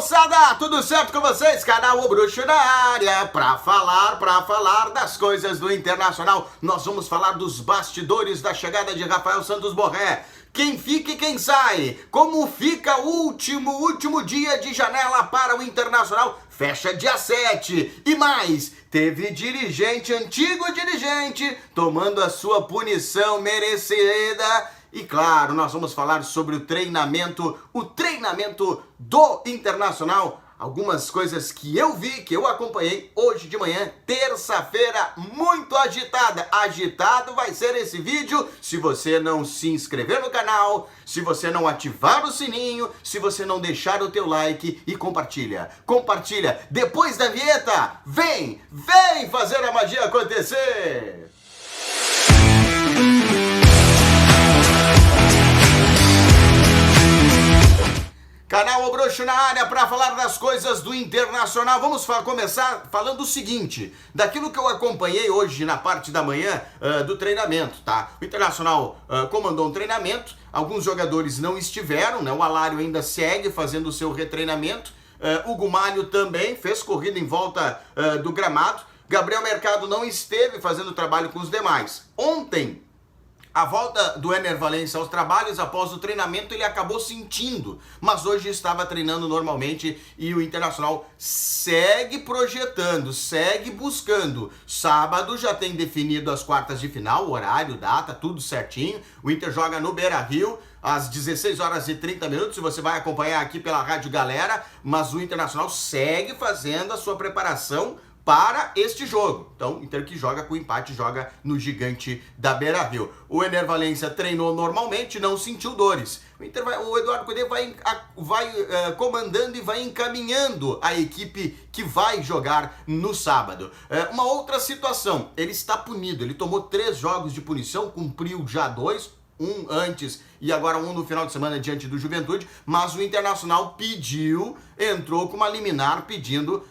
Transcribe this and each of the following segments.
moçada, tudo certo com vocês? Canal O Bruxo na área, pra falar das coisas do Internacional. Nós vamos falar dos bastidores da chegada de Rafael Santos Borré. Quem fica e quem sai, como fica o último dia de janela para o Internacional, fecha dia 7. E mais, teve antigo dirigente, tomando a sua punição merecida. E claro, nós vamos falar sobre o treinamento do Internacional. Algumas coisas que eu vi, que eu acompanhei hoje de manhã, terça-feira, muito agitada. Agitado vai ser esse vídeo se você não se inscrever no canal, se você não ativar o sininho, se você não deixar o teu like e compartilha. Compartilha. Depois da vinheta, vem fazer a magia acontecer. Canal O Bruxo na área para falar das coisas do Internacional. Vamos começar falando o seguinte, daquilo que eu acompanhei hoje na parte da manhã do treinamento, tá? O Internacional comandou um treinamento, alguns jogadores não estiveram, né? O Alário ainda segue fazendo o seu retreinamento, o Gumalho também fez corrida em volta do gramado, Gabriel Mercado não esteve fazendo trabalho com os demais. Ontem, a volta do Ener Valencia aos trabalhos após o treinamento ele acabou sentindo, mas hoje estava treinando normalmente e o Internacional segue projetando, segue buscando. Sábado já tem definido as quartas de final, horário, data, tudo certinho. O Inter joga no Beira-Rio às 16 horas e 30 minutos, você vai acompanhar aqui pela Rádio Galera, mas o Internacional segue fazendo a sua preparação para este jogo. Então, Inter que joga com empate, joga no gigante da Beira-Rio. O Ener Valencia treinou normalmente, não sentiu dores. O Eduardo Cudê vai comandando e vai encaminhando a equipe que vai jogar no sábado. Uma outra situação, ele está punido, ele tomou 3 jogos de punição, cumpriu já 2, um antes e agora um no final de semana diante do Juventude, mas o Internacional entrou com uma liminar pedindo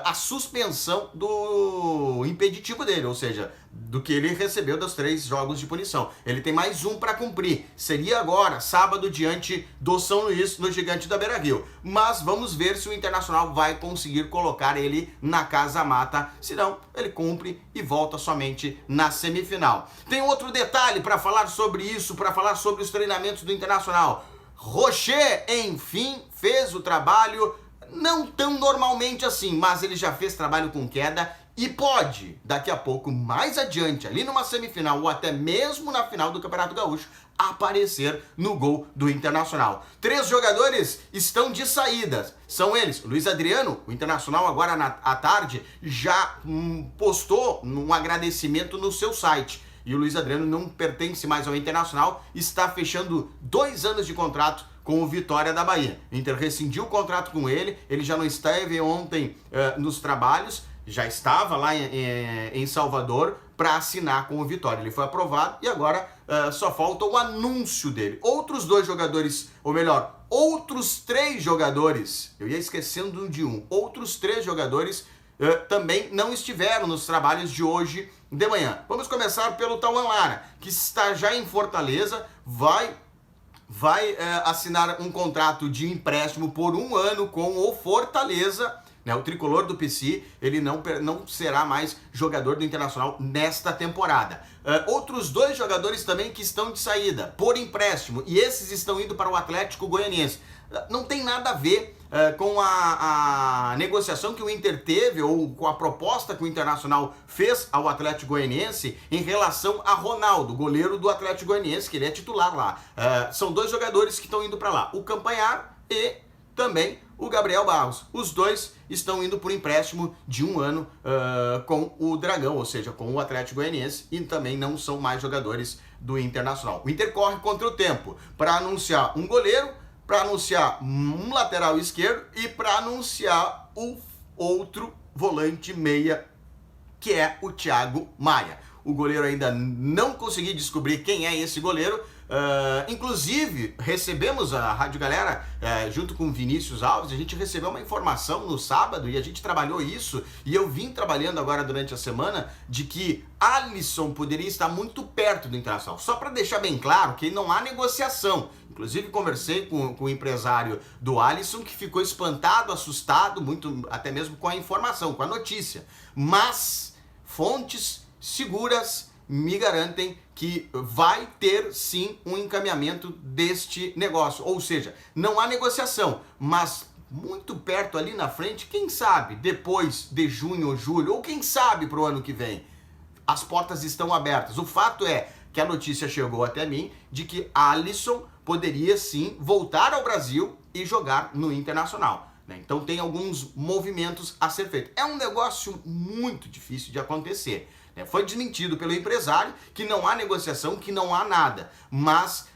a suspensão do impeditivo dele, ou seja, do que ele recebeu dos 3 jogos de punição. Ele tem mais um para cumprir, seria agora, sábado, diante do São Luís, no gigante da Beira-Rio. Mas vamos ver se o Internacional vai conseguir colocar ele na casa mata, senão ele cumpre e volta somente na semifinal. Tem outro detalhe para falar sobre isso, para falar sobre os treinamentos do Internacional. Rocher, enfim, fez o trabalho, não tão normalmente assim, mas ele já fez trabalho com queda e pode, daqui a pouco, mais adiante, ali numa semifinal ou até mesmo na final do Campeonato Gaúcho, aparecer no gol do Internacional. 3 jogadores estão de saídas. São eles, Luiz Adriano, o Internacional agora à tarde já postou um agradecimento no seu site. E o Luiz Adriano não pertence mais ao Internacional, está fechando 2 anos de contrato com o Vitória da Bahia. O Inter rescindiu o contrato com ele, ele já não esteve ontem nos trabalhos, já estava lá em Salvador para assinar com o Vitória. Ele foi aprovado e agora só falta o anúncio dele. Outros 2 jogadores, ou melhor, outros 3 jogadores, eu ia esquecendo de um, outros 3 jogadores também não estiveram nos trabalhos de hoje de manhã. Vamos começar pelo Tauan Lara, que está já em Fortaleza, vai assinar um contrato de empréstimo por 1 ano com o Fortaleza, né? O tricolor do PC, ele não será mais jogador do Internacional nesta temporada. Outros 2 jogadores também que estão de saída por empréstimo, e esses estão indo para o Atlético Goianiense. Não tem nada a ver com a negociação que o Inter teve ou com a proposta que o Internacional fez ao Atlético Goianiense em relação a Ronaldo, goleiro do Atlético Goianiense, que ele é titular lá. São 2 jogadores que estão indo para lá, o Campanhar e também o Gabriel Barros. Os 2 estão indo por empréstimo de 1 ano com o Dragão, ou seja, com o Atlético Goianiense, e também não são mais jogadores do Internacional. O Inter corre contra o tempo para anunciar um goleiro, para anunciar um lateral esquerdo e para anunciar o outro volante meia, que é o Thiago Maia. O goleiro ainda não consegui descobrir quem é esse goleiro. Inclusive, recebemos a Rádio Galera, junto com o Vinícius Alves, a gente recebeu uma informação no sábado e a gente trabalhou isso, e eu vim trabalhando agora durante a semana, de que Alisson poderia estar muito perto do Internacional. Só para deixar bem claro que não há negociação. Inclusive conversei com o empresário do Alisson, que ficou espantado, assustado, muito até mesmo com a informação, com a notícia. Mas fontes seguras me garantem que vai ter sim um encaminhamento deste negócio. Ou seja, não há negociação, mas muito perto ali na frente, quem sabe, depois de junho ou julho, ou quem sabe para o ano que vem, as portas estão abertas. O fato é que a notícia chegou até mim de que Alisson poderia sim voltar ao Brasil e jogar no Internacional, né? Então tem alguns movimentos a ser feito. É um negócio muito difícil de acontecer, né? Foi desmentido pelo empresário que não há negociação, que não há nada, mas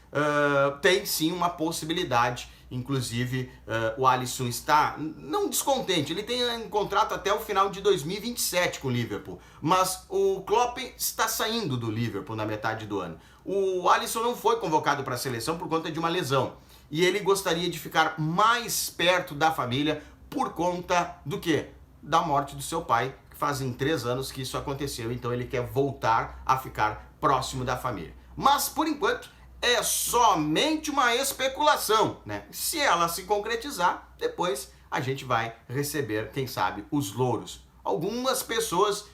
tem sim uma possibilidade. Inclusive, o Alisson está não descontente, ele tem um contrato até o final de 2027 com o Liverpool, mas o Klopp está saindo do Liverpool na metade do ano. O Alisson não foi convocado para a seleção por conta de uma lesão, e ele gostaria de ficar mais perto da família por conta do quê? Da morte do seu pai, que fazem 3 anos que isso aconteceu, então ele quer voltar a ficar próximo da família. Mas, por enquanto, é somente uma especulação, né? Se ela se concretizar, depois a gente vai receber, quem sabe, os louros. Algumas pessoas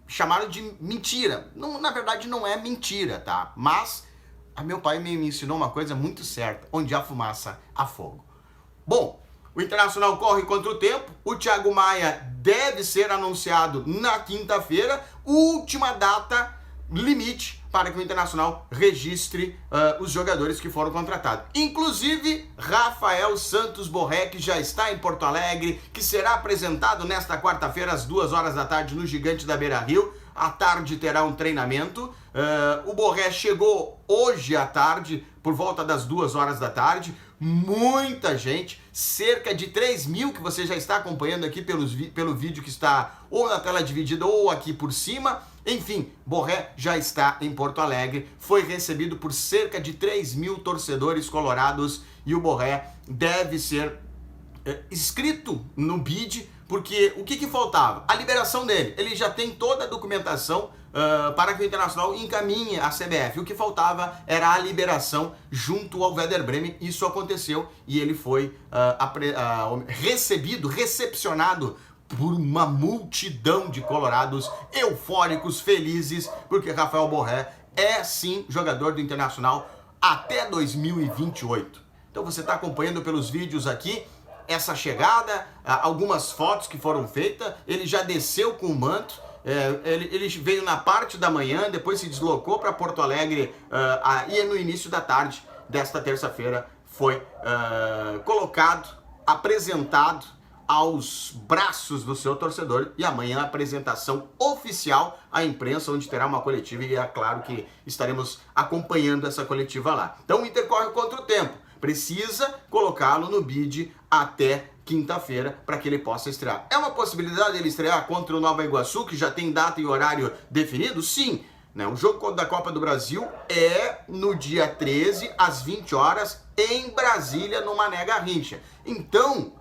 chamaram de mentira. Não, na verdade não é mentira, tá? Mas meu pai me ensinou uma coisa muito certa: onde há fumaça, há fogo. Bom, o Internacional corre contra o tempo. O Thiago Maia deve ser anunciado na quinta-feira, última data limite para que o Internacional registre os jogadores que foram contratados. Inclusive, Rafael Santos Borré, que já está em Porto Alegre, que será apresentado nesta quarta-feira às 2 horas da tarde no Gigante da Beira-Rio. À tarde terá um treinamento. O Borré chegou hoje à tarde, por volta das 2 horas da tarde. Muita gente, cerca de 3 mil que você já está acompanhando aqui pelo vídeo que está ou na tela dividida ou aqui por cima. Enfim, Borré já está em Porto Alegre, foi recebido por cerca de 3 mil torcedores colorados e o Borré deve ser inscrito no BID, porque o que faltava? A liberação dele. Ele já tem toda a documentação para que o Internacional encaminhe a CBF. O que faltava era a liberação junto ao Werder Bremen. Isso aconteceu e ele foi recepcionado por uma multidão de colorados eufóricos, felizes, porque Rafael Borré é sim jogador do Internacional até 2028. Então você está acompanhando pelos vídeos aqui essa chegada, algumas fotos que foram feitas. Ele já desceu com o manto, ele veio na parte da manhã, depois se deslocou para Porto Alegre e no início da tarde desta terça-feira foi colocado, apresentado aos braços do seu torcedor, e amanhã a apresentação oficial à imprensa, onde terá uma coletiva, e é claro que estaremos acompanhando essa coletiva lá. Então o Inter corre contra o tempo, precisa colocá-lo no BID até quinta-feira para que ele possa estrear. É uma possibilidade ele estrear contra o Nova Iguaçu, que já tem data e horário definido? Sim, né? O jogo da Copa do Brasil é no dia 13, às 20 horas, em Brasília, no Mané Garrincha. Então,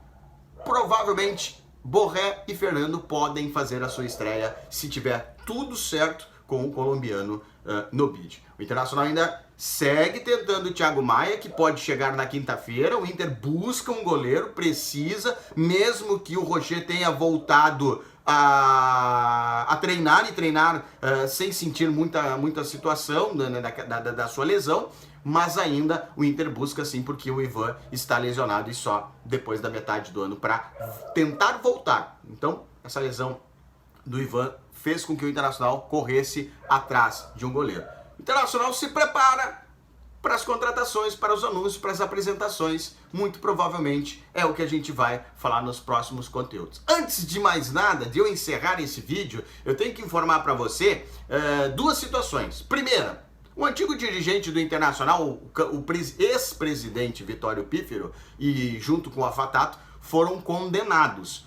provavelmente, Borré e Fernando podem fazer a sua estreia se tiver tudo certo com o colombiano no BID. O Internacional ainda segue tentando o Thiago Maia, que pode chegar na quinta-feira. O Inter busca um goleiro, precisa, mesmo que o Rocher tenha voltado a treinar sem sentir muita situação da sua lesão. Mas ainda o Inter busca sim, porque o Ivan está lesionado e só depois da metade do ano para tentar voltar. Então, essa lesão do Ivan fez com que o Internacional corresse atrás de um goleiro. O Internacional se prepara para as contratações, para os anúncios, para as apresentações. Muito provavelmente é o que a gente vai falar nos próximos conteúdos. Antes de mais nada, de eu encerrar esse vídeo, eu tenho que informar para você duas situações. Primeira, o antigo dirigente do Internacional, o ex-presidente Vitório Pífero, e junto com o Afatato, foram condenados.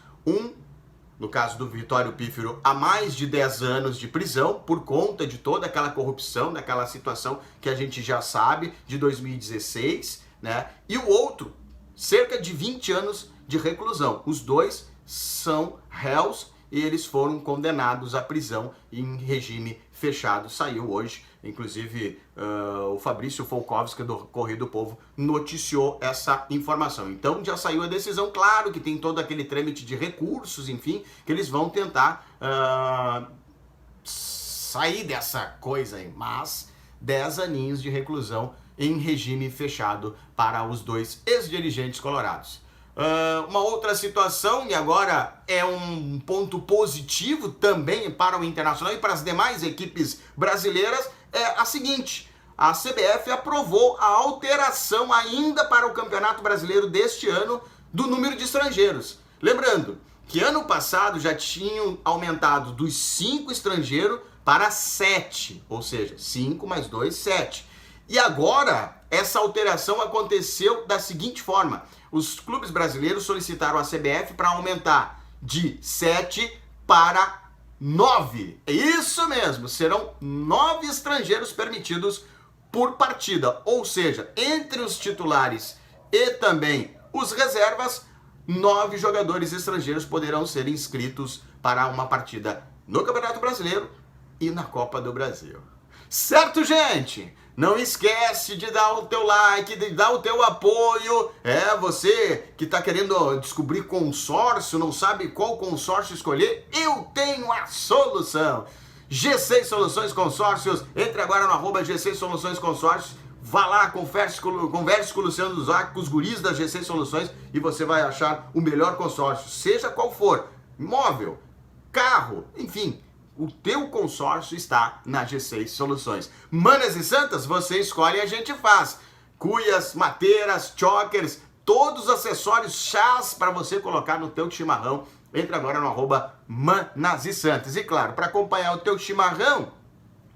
No caso do Vitório Pífero, a mais de 10 anos de prisão por conta de toda aquela corrupção, daquela situação que a gente já sabe, de 2016, né? E o outro, cerca de 20 anos de reclusão. Os dois são réus e eles foram condenados à prisão em regime fechado. Saiu hoje Inclusive, o Fabrício Folkowski do Correio do Povo noticiou essa informação. Então já saiu a decisão, claro que tem todo aquele trâmite de recursos, enfim, que eles vão tentar sair dessa coisa aí, mas 10 aninhos de reclusão em regime fechado para os dois ex-dirigentes colorados. Uma outra situação, e agora é um ponto positivo também para o Internacional e para as demais equipes brasileiras, é a seguinte: a CBF aprovou a alteração ainda para o Campeonato Brasileiro deste ano do número de estrangeiros. Lembrando que ano passado já tinham aumentado dos 5 estrangeiros para 7, ou seja, 5 mais 2, 7. E agora, essa alteração aconteceu da seguinte forma: os clubes brasileiros solicitaram à CBF para aumentar de 7 para 9. É isso mesmo, serão 9 estrangeiros permitidos por partida. Ou seja, entre os titulares e também os reservas, 9 jogadores estrangeiros poderão ser inscritos para uma partida no Campeonato Brasileiro e na Copa do Brasil. Certo, gente? Não esquece de dar o teu like, de dar o teu apoio. Você que está querendo descobrir consórcio, não sabe qual consórcio escolher, eu tenho a solução. G6 Soluções Consórcios, entre agora no @G6 Soluções Consórcios, vá lá, converse com o Luciano Duzac, com os guris da G6 Soluções e você vai achar o melhor consórcio, seja qual for, imóvel, carro, enfim. O teu consórcio está na G6 Soluções. Manas e Santas, você escolhe e a gente faz. Cuias, mateiras, chokers, todos os acessórios, chás para você colocar no teu chimarrão. Entra agora no @Manas e Santas. E claro, para acompanhar o teu chimarrão,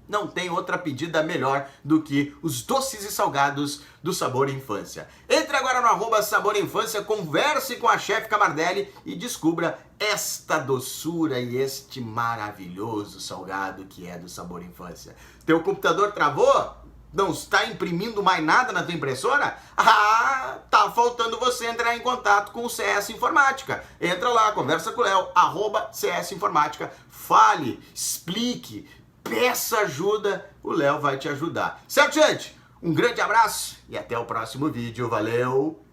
não tem outra pedida melhor do que os doces e salgados do Sabor Infância. Entre agora no @Sabor Infância, converse com a chefe Camardelli e descubra esta doçura e este maravilhoso salgado que é do Sabor Infância. Teu computador travou? Não está imprimindo mais nada na tua impressora? Tá faltando você entrar em contato com o CS Informática. Entra lá, conversa com o Léo, @CS Informática, fale, explique, peça ajuda, o Léo vai te ajudar. Certo, gente? Um grande abraço e até o próximo vídeo. Valeu!